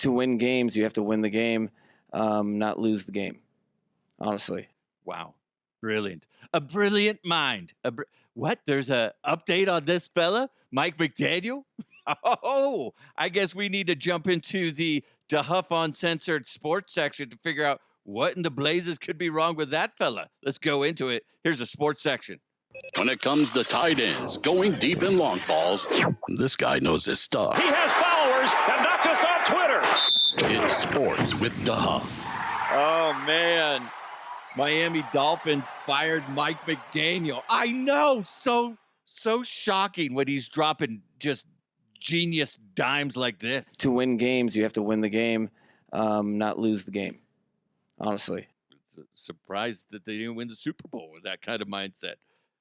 To win games, you have to win the game, not lose the game, honestly. Wow. Brilliant. A brilliant mind. What? There's a update on this fella, Mike McDaniel? Oh, I guess we need to jump into the DeHuff Uncensored Sports section to figure out what in the blazes could be wrong with that fella. Let's go into it. Here's the sports section. When it comes to tight ends, going deep in long balls, this guy knows his stuff. He has followers, and not just on Twitter. It's Sports with DeHuff. Oh, man. Miami Dolphins fired Mike McDaniel. I know. So shocking when he's dropping just genius dimes like this. To win games, you have to win the game, not lose the game, honestly. Surprised that they didn't win the Super Bowl with that kind of mindset.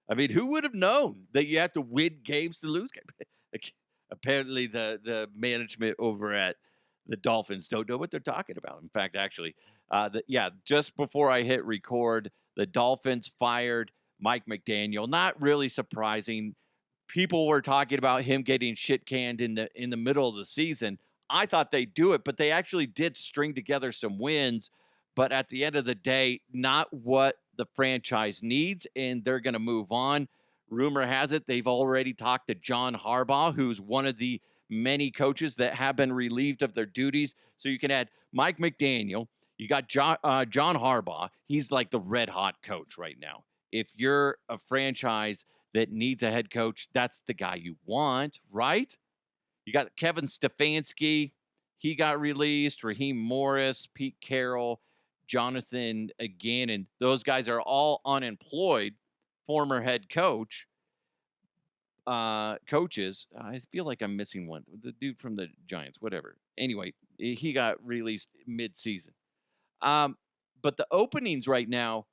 I mean, who would have known that you have to win games to lose games? Apparently, the management over at the Dolphins don't know what they're talking about. In fact, actually, just before I hit record, the Dolphins fired Mike McDaniel. Not really surprising. People were talking about him getting shit canned in the middle of the season. I thought they'd do it, but they actually did string together some wins. But at the end of the day, not what the franchise needs, and they're going to move on. Rumor has it they've already talked to John Harbaugh, who's one of the many coaches that have been relieved of their duties. So you can add Mike McDaniel. You got John Harbaugh. He's like the red-hot coach right now. If you're a franchise that needs a head coach, that's the guy you want, right? You got Kevin Stefanski. He got released. Raheem Morris, Pete Carroll, Jonathan Gannon. Those guys are all unemployed, former head coaches. I feel like I'm missing one. The dude from the Giants, whatever. Anyway, he got released mid-season. But the openings right now,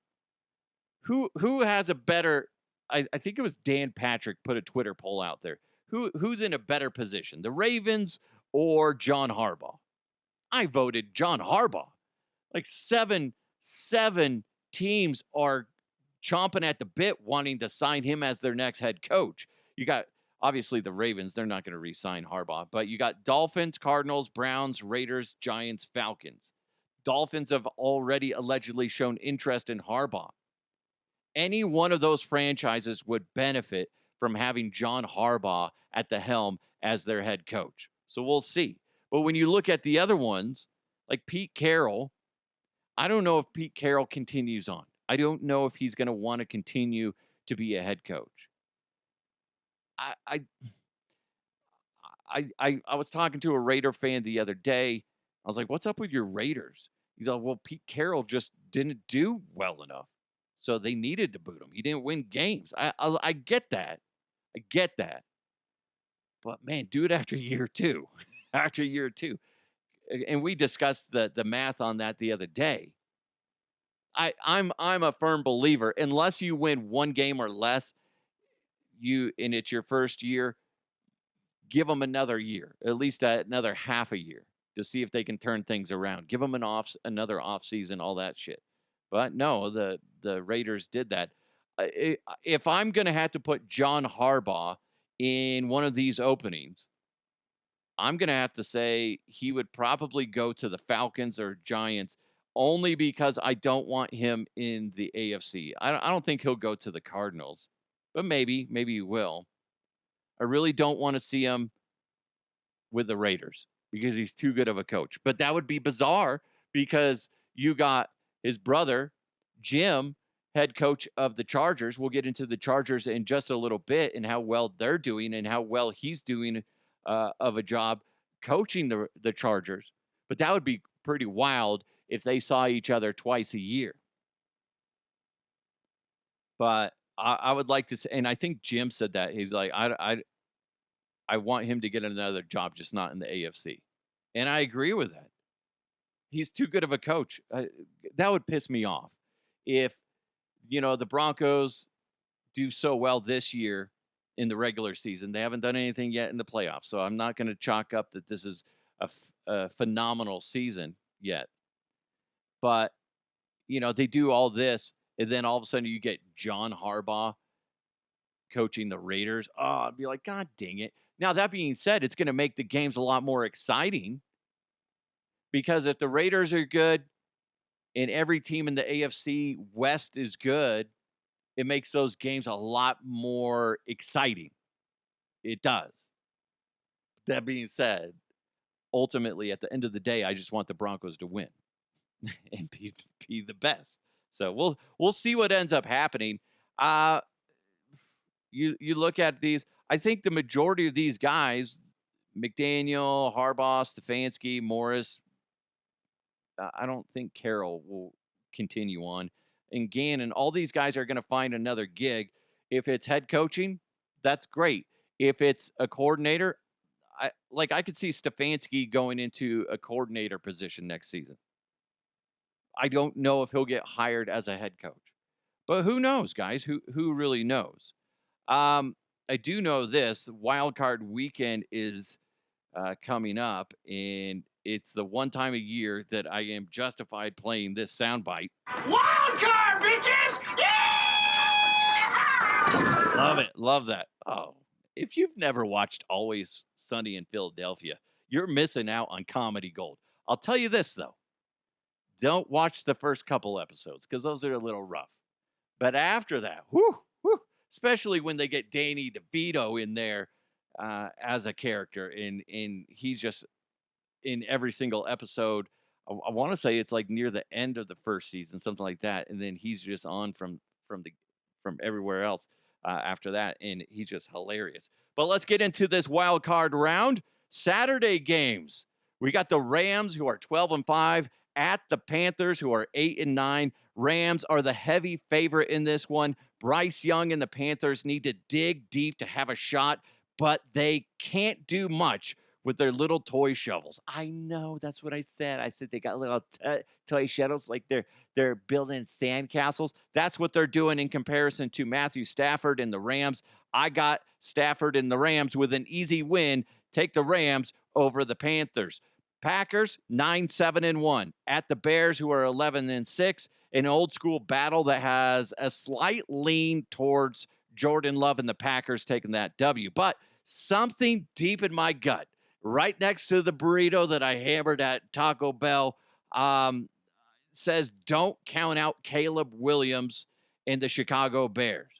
who has a better? I think it was Dan Patrick put a Twitter poll out there. Who's in a better position, the Ravens or John Harbaugh? I voted John Harbaugh. Like seven teams are chomping at the bit wanting to sign him as their next head coach. You got, obviously, the Ravens. They're not going to re-sign Harbaugh. But you got Dolphins, Cardinals, Browns, Raiders, Giants, Falcons. Dolphins have already allegedly shown interest in Harbaugh. Any one of those franchises would benefit from having John Harbaugh at the helm as their head coach. So we'll see. But when you look at the other ones, like Pete Carroll, I don't know if Pete Carroll continues on. I don't know if he's going to want to continue to be a head coach. I was talking to a Raider fan the other day. I was like, what's up with your Raiders? He's like, well, Pete Carroll just didn't do well enough. So they needed to boot him. He didn't win games. I get that. I get that. But, man, do it after year two. After year two. And we discussed the math on that the other day. I'm a firm believer. Unless you win one game or less, and it's your first year, give them another year, at least another half a year, to see if they can turn things around. Give them another off season, all that shit. But no, the Raiders did that. If I'm going to have to put John Harbaugh in one of these openings, I'm going to have to say he would probably go to the Falcons or Giants, only because I don't want him in the AFC. I don't think he'll go to the Cardinals, but maybe he will. I really don't want to see him with the Raiders because he's too good of a coach. But that would be bizarre because you got his brother, Jim, head coach of the Chargers. We'll get into the Chargers in just a little bit and how well they're doing and how well he's doing of a job coaching the Chargers. But that would be pretty wild if they saw each other twice a year. But I would like to say, and I think Jim said that. He's like, I want him to get another job, just not in the AFC. And I agree with that. He's too good of a coach. That would piss me off if, the Broncos do so well this year in the regular season. They haven't done anything yet in the playoffs. So I'm not going to chalk up that this is a phenomenal season yet. But, they do all this, and then all of a sudden you get John Harbaugh coaching the Raiders. Oh, I'd be like, God dang it. Now, that being said, it's going to make the games a lot more exciting. Because if the Raiders are good and every team in the AFC West is good, it makes those games a lot more exciting. It does. That being said, ultimately, at the end of the day, I just want the Broncos to win and be the best. So we'll see what ends up happening. You look at these. I think the majority of these guys, McDaniel, Harbaugh, Stefanski, Morris, I don't think Carroll will continue on. And Gannon, all these guys are going to find another gig. If it's head coaching, that's great. If it's a coordinator, I could see Stefanski going into a coordinator position next season. I don't know if he'll get hired as a head coach. But who knows, guys? Who really knows? I do know this. Wild Card Weekend is coming up, and it's the one time a year that I am justified playing this soundbite. Wild card, bitches! Yeah! Love it. Love that. Oh, if you've never watched Always Sunny in Philadelphia, you're missing out on comedy gold. I'll tell you this, though. Don't watch the first couple episodes because those are a little rough. But after that, whoo, especially when they get Danny DeVito in there as a character, and he's just in every single episode. I want to say it's like near the end of the first season, something like that, and then he's just on from everywhere else after that, and he's just hilarious. But let's get into this wild card round. Saturday games. We got the Rams, who are 12-5, at the Panthers, who are 8-9. Rams are the heavy favorite in this one. Bryce Young and the Panthers need to dig deep to have a shot, but they can't do much with their little toy shovels. I know, that's what I said. I said they got little toy shovels, like they're building sandcastles. That's what they're doing in comparison to Matthew Stafford and the Rams. I got Stafford and the Rams with an easy win. Take the Rams over the Panthers. Packers 9-7-1 at the Bears, who are 11-6. An old school battle that has a slight lean towards Jordan Love and the Packers taking that W. But something deep in my gut, right next to the burrito that I hammered at Taco Bell, says don't count out Caleb Williams and the Chicago Bears.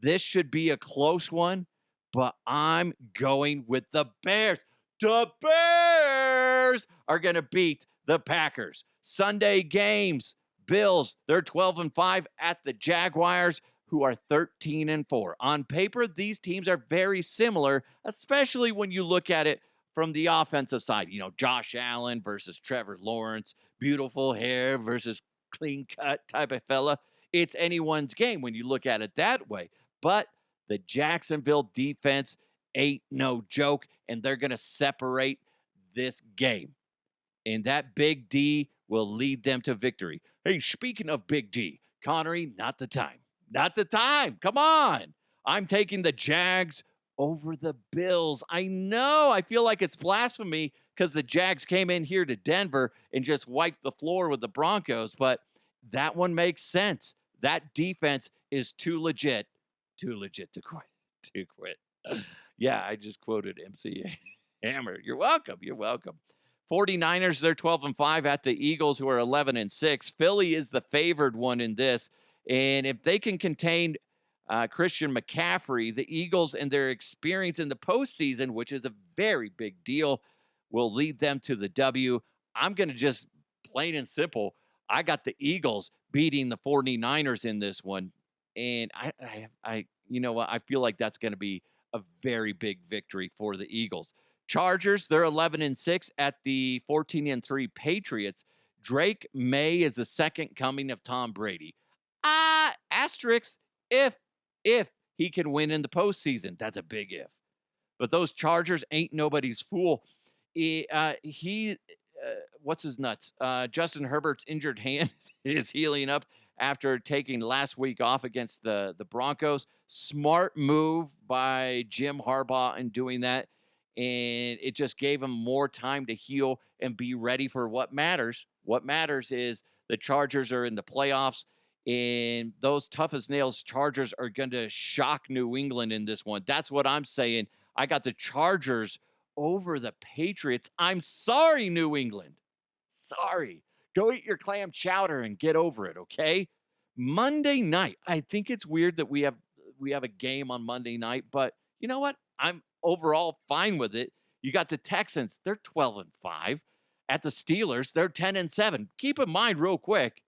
This should be a close one, but I'm going with the Bears. The Bears are going to beat the Packers. Sunday games. Bills, they're 12-5 at the Jaguars, who are 13-4. On paper, these teams are very similar, especially when you look at it from the offensive side. You know, Josh Allen versus Trevor Lawrence, beautiful hair versus clean cut type of fella. It's anyone's game when you look at it that way. But the Jacksonville defense ain't no joke, and they're going to separate this game. And that Big D will lead them to victory. Hey, speaking of Big D, Connery, not the time. Not the time. Come on. I'm taking the Jags over the Bills. I know. I feel like it's blasphemy because the Jags came in here to Denver and just wiped the floor with the Broncos, but that one makes sense. That defense is too legit to quit. Yeah, I just quoted MC Hammer. You're welcome. 49ers, they're 12-5 at the Eagles, who are 11-6. Philly is the favored one in this. And if they can contain Christian McCaffrey, the Eagles and their experience in the postseason, which is a very big deal, will lead them to the W. I'm going to just plain and simple, I got the Eagles beating the 49ers in this one. And I you know what? I feel like that's going to be a very big victory for the Eagles. Chargers, they're 11-6 at the 14-3 Patriots. Drake May is the second coming of Tom Brady. Asterisk, if he can win in the postseason. That's a big if. But those Chargers ain't nobody's fool. What's his nuts? Justin Herbert's injured hand is healing up after taking last week off against the Broncos. Smart move by Jim Harbaugh in doing that. And it just gave him more time to heal and be ready for what matters. What matters is the Chargers are in the playoffs, and those tough as nails Chargers are going to shock New England in this one. That's what I'm saying. I got the Chargers over the Patriots. I'm sorry, New England. sorry. Go eat your clam chowder and get over it, okay? Monday night. I think it's weird that we have a game on Monday night, but you know what? I'm overall fine with it. You got the Texans, they're 12-5. At the Steelers, they're 10-7. Keep in mind real quick,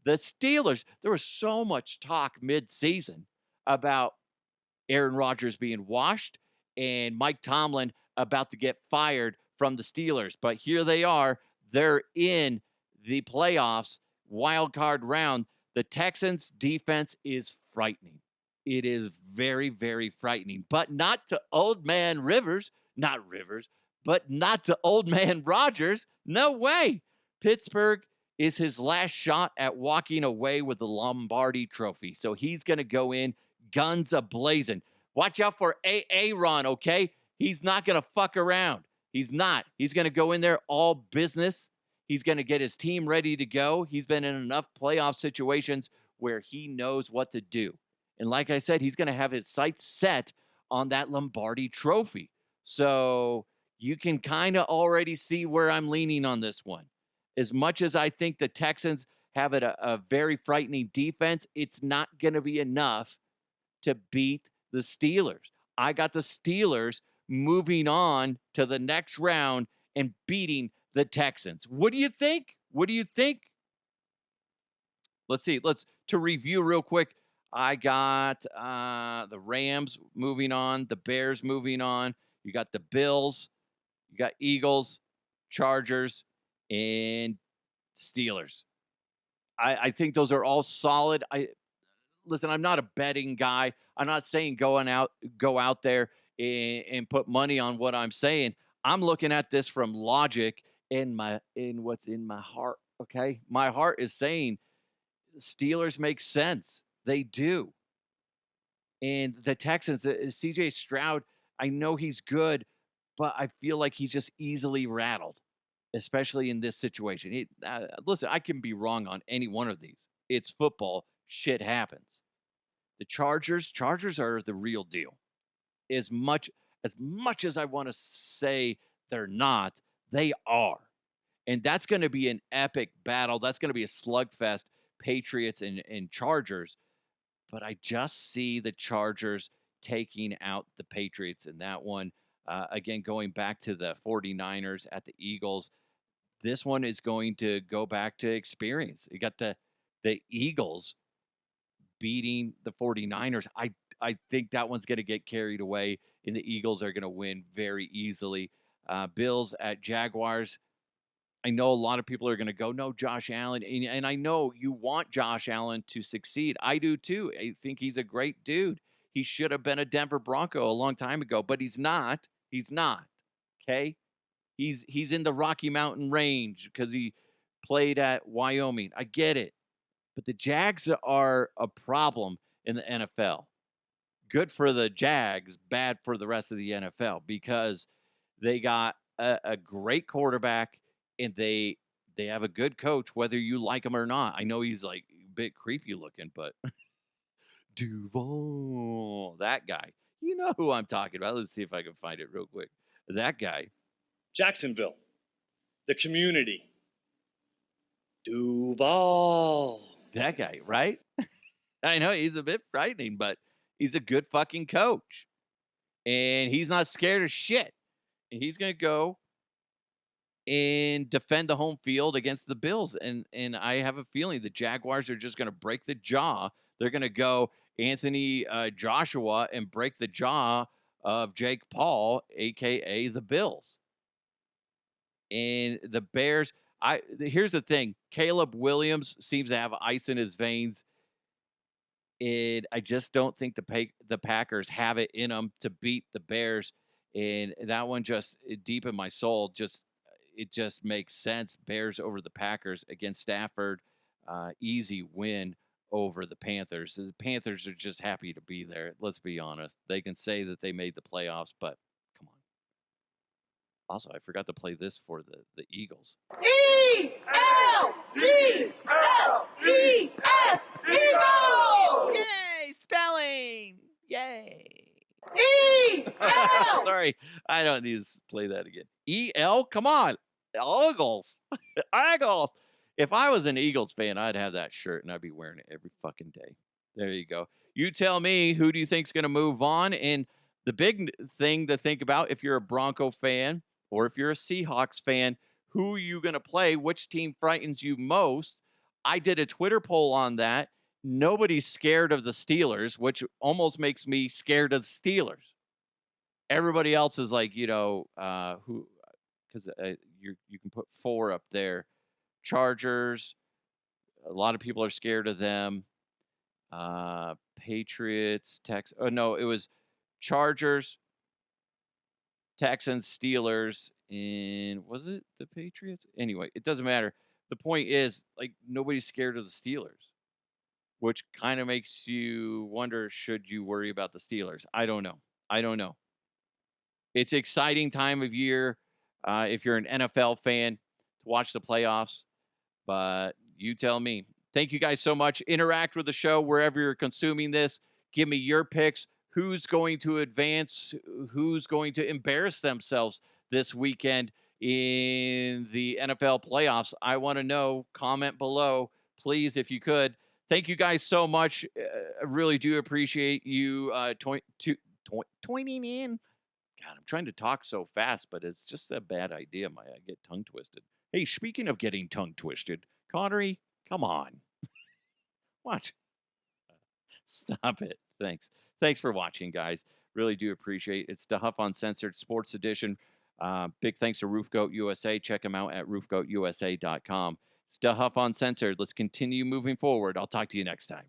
the Steelers, there was so much talk mid-season about Aaron Rodgers being washed and Mike Tomlin about to get fired from the Steelers. But here they are. They're in the playoffs, wild card round. The Texans' defense is frightening. It is very, very frightening. But not to old man but not to old man Rodgers. No way. Pittsburgh is his last shot at walking away with the Lombardi trophy. So he's going to go in guns a-blazing. Watch out for Aaron, okay? He's not going to fuck around. He's not. He's going to go in there all business. He's going to get his team ready to go. He's been in enough playoff situations where he knows what to do. And like I said, he's going to have his sights set on that Lombardi trophy. So you can kind of already see where I'm leaning on this one. As much as I think the Texans have a very frightening defense, it's not going to be enough to beat the Steelers. I got the Steelers moving on to the next round and beating the Texans. What do you think? What do you think? Let's see. To review real quick. I got the Rams moving on, the Bears moving on. You got the Bills, you got Eagles, Chargers, and Steelers. I think those are all solid. Listen, I'm not a betting guy. I'm not saying go out there and put money on what I'm saying. I'm looking at this from logic in what's in my heart. Okay, my heart is saying Steelers make sense. They do. And the Texans, C.J. Stroud, I know he's good, but I feel like he's just easily rattled, especially in this situation. Listen, I can be wrong on any one of these. It's football. Shit happens. The Chargers are the real deal. As much as I want to say they're not, they are. And that's going to be an epic battle. That's going to be a slugfest, Patriots and Chargers. But I just see the Chargers taking out the Patriots in that one. Again, going back to the 49ers at the Eagles, this one is going to go back to experience. You got the Eagles beating the 49ers. I think that one's going to get carried away, and the Eagles are going to win very easily. Bills at Jaguars. I know a lot of people are going to go, no, Josh Allen. And I know you want Josh Allen to succeed. I do too. I think he's a great dude. He should have been a Denver Bronco a long time ago, but he's not. He's not. Okay? He's in the Rocky Mountain range because he played at Wyoming. I get it. But the Jags are a problem in the NFL. Good for the Jags, bad for the rest of the NFL because they got a great quarterback and they have a good coach, whether you like him or not. I know he's like a bit creepy looking, but Duval, that guy. You know who I'm talking about. Let's see if I can find it real quick. That guy. Jacksonville, the community, Duval. That guy, right? I know he's a bit frightening, but he's a good fucking coach. And he's not scared of shit. And he's going to go and defend the home field against the Bills. And I have a feeling the Jaguars are just going to break the jaw. They're going to go Anthony Joshua and break the jaw of Jake Paul, a.k.a. the Bills. And the Bears, here's the thing. Caleb Williams seems to have ice in his veins. And I just don't think the Packers have it in them to beat the Bears. And that one just deep in my soul, it just makes sense. Bears over the Packers against Stafford. Easy win over the Panthers. The Panthers are just happy to be there. Let's be honest. They can say that they made the playoffs, but come on. Also, I forgot to play this for the Eagles. E-L-G-L-E-S, Eagles! Yay, spelling! Yay! E-L! Sorry, I don't need to play that again. E-L? Come on. Eagles. Eagles. If I was an Eagles fan, I'd have that shirt and I'd be wearing it every fucking day. There you go. You tell me, who do you think's going to move on? And the big thing to think about, if you're a Bronco fan or if you're a Seahawks fan, who are you going to play? Which team frightens you most? I did a Twitter poll on that. Nobody's scared of the Steelers, which almost makes me scared of the Steelers. Everybody else is like, who? Because you can put 4 up there. Chargers. A lot of people are scared of them. Patriots, Texans. Oh no, it was Chargers, Texans, Steelers, and was it the Patriots? Anyway, it doesn't matter. The point is, like, nobody's scared of the Steelers, which kind of makes you wonder, should you worry about the Steelers? I don't know. It's an exciting time of year if you're an NFL fan to watch the playoffs, but you tell me. Thank you guys so much. Interact with the show wherever you're consuming this. Give me your picks. Who's going to advance? Who's going to embarrass themselves this weekend in the NFL playoffs? I want to know. Comment below, please, if you could. Thank you guys so much. I really do appreciate you tuning in. God, I'm trying to talk so fast, but it's just a bad idea. I get tongue twisted. Hey, speaking of getting tongue twisted, Connery, come on. What? Stop it. Thanks for watching, guys. Really do appreciate it. It's the Huff Uncensored Sports Edition. Big thanks to Roof Goat USA. Check them out at roofgoatusa.com. It's the Huff Uncensored. Let's continue moving forward. I'll talk to you next time.